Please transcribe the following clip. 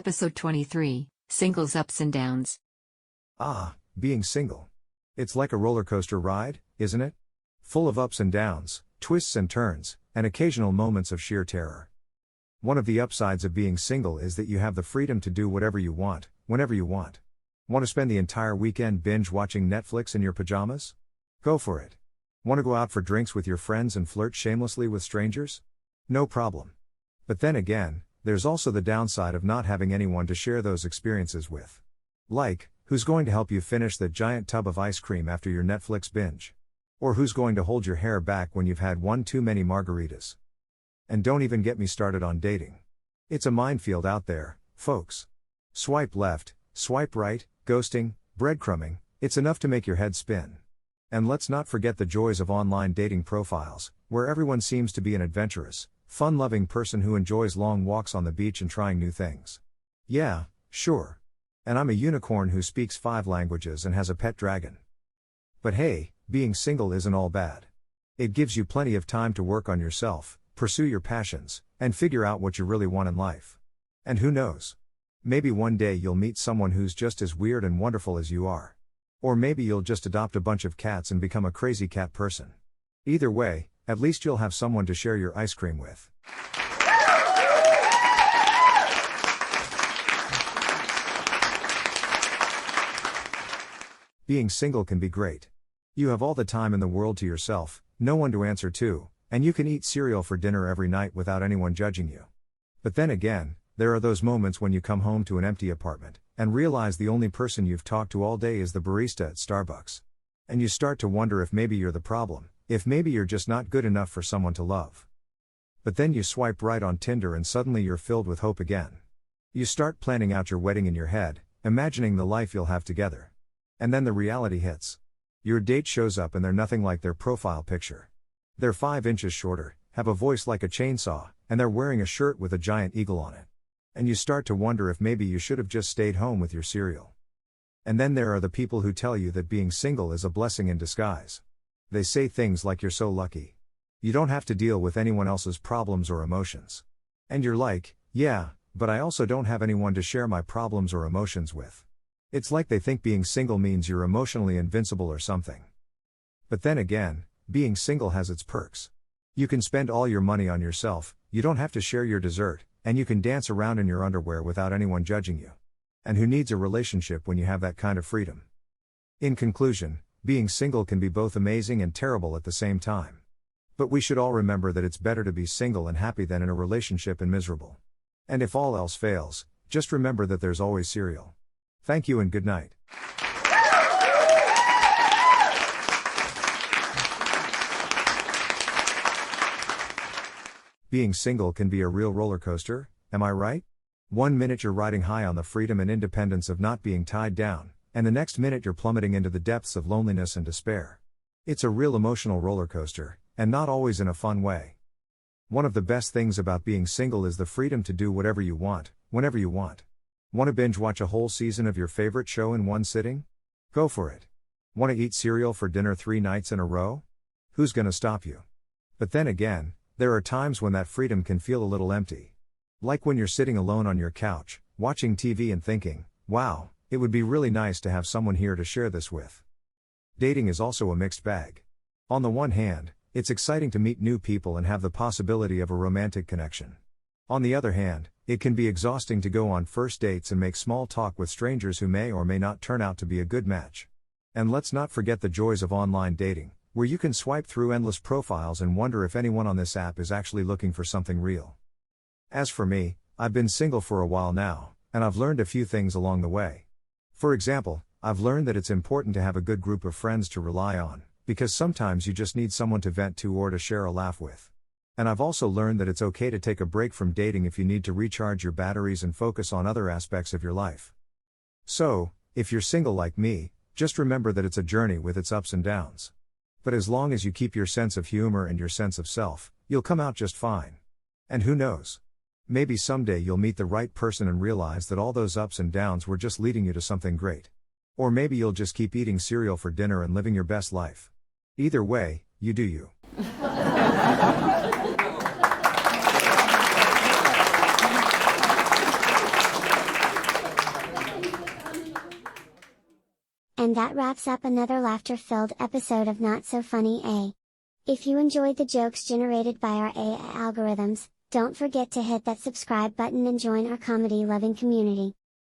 Episode 23, Singles Ups and Downs. Being single. It's like a roller coaster ride, isn't it? Full of ups and downs, twists and turns, and occasional moments of sheer terror. One of the upsides of being single is that you have the freedom to do whatever you want, whenever you want. Want to spend the entire weekend binge watching Netflix in your pajamas? Go for it. Want to go out for drinks with your friends and flirt shamelessly with strangers? No problem. But then again, there's also the downside of not having anyone to share those experiences with. Like, who's going to help you finish that giant tub of ice cream after your Netflix binge? Or who's going to hold your hair back when you've had one too many margaritas? And don't even get me started on dating. It's a minefield out there, folks. Swipe left, swipe right, ghosting, breadcrumbing, it's enough to make your head spin. And let's not forget the joys of online dating profiles, where everyone seems to be an adventurous, fun-loving person who enjoys long walks on the beach and trying new things. Yeah, sure. And I'm a unicorn who speaks 5 languages and has a pet dragon. But hey, being single isn't all bad. It gives you plenty of time to work on yourself, pursue your passions, and figure out what you really want in life. And who knows? Maybe one day you'll meet someone who's just as weird and wonderful as you are. Or maybe you'll just adopt a bunch of cats and become a crazy cat person. Either way, at least you'll have someone to share your ice cream with. Being single can be great. You have all the time in the world to yourself, no one to answer to, and you can eat cereal for dinner every night without anyone judging you. But then again, there are those moments when you come home to an empty apartment, and realize the only person you've talked to all day is the barista at Starbucks. And you start to wonder if maybe you're the problem, if maybe you're just not good enough for someone to love. But then you swipe right on Tinder and suddenly you're filled with hope again. You start planning out your wedding in your head, imagining the life you'll have together. And then the reality hits. Your date shows up and they're nothing like their profile picture. They're 5 inches shorter, have a voice like a chainsaw, and they're wearing a shirt with a giant eagle on it. And you start to wonder if maybe you should have just stayed home with your cereal. And then there are the people who tell you that being single is a blessing in disguise. They say things like you're so lucky. You don't have to deal with anyone else's problems or emotions. And you're like, yeah, but I also don't have anyone to share my problems or emotions with. It's like they think being single means you're emotionally invincible or something. But then again, being single has its perks. You can spend all your money on yourself, you don't have to share your dessert, and you can dance around in your underwear without anyone judging you. And who needs a relationship when you have that kind of freedom? In conclusion, being single can be both amazing and terrible at the same time. But we should all remember that it's better to be single and happy than in a relationship and miserable. And if all else fails, just remember that there's always cereal. Thank you and good night. Being single can be a real roller coaster, am I right? One minute you're riding high on the freedom and independence of not being tied down, and the next minute you're plummeting into the depths of loneliness and despair. It's a real emotional roller coaster, and not always in a fun way. One of the best things about being single is the freedom to do whatever you want, whenever you want. Want to binge watch a whole season of your favorite show in one sitting? Go for it. Want to eat cereal for dinner 3 nights in a row? Who's gonna stop you? But then again, there are times when that freedom can feel a little empty. Like when you're sitting alone on your couch, watching TV and thinking, wow, it would be really nice to have someone here to share this with. Dating is also a mixed bag. On the one hand, it's exciting to meet new people and have the possibility of a romantic connection. On the other hand, it can be exhausting to go on first dates and make small talk with strangers who may or may not turn out to be a good match. And let's not forget the joys of online dating, where you can swipe through endless profiles and wonder if anyone on this app is actually looking for something real. As for me, I've been single for a while now, and I've learned a few things along the way. For example, I've learned that it's important to have a good group of friends to rely on, because sometimes you just need someone to vent to or to share a laugh with. And I've also learned that it's okay to take a break from dating if you need to recharge your batteries and focus on other aspects of your life. So, if you're single like me, just remember that it's a journey with its ups and downs. But as long as you keep your sense of humor and your sense of self, you'll come out just fine. And who knows? Maybe someday you'll meet the right person and realize that all those ups and downs were just leading you to something great. Or maybe you'll just keep eating cereal for dinner and living your best life. Either way, you do you. And that wraps up another laughter-filled episode of Not So Funny A. If you enjoyed the jokes generated by our AI algorithms, don't forget to hit that subscribe button and join our comedy-loving community.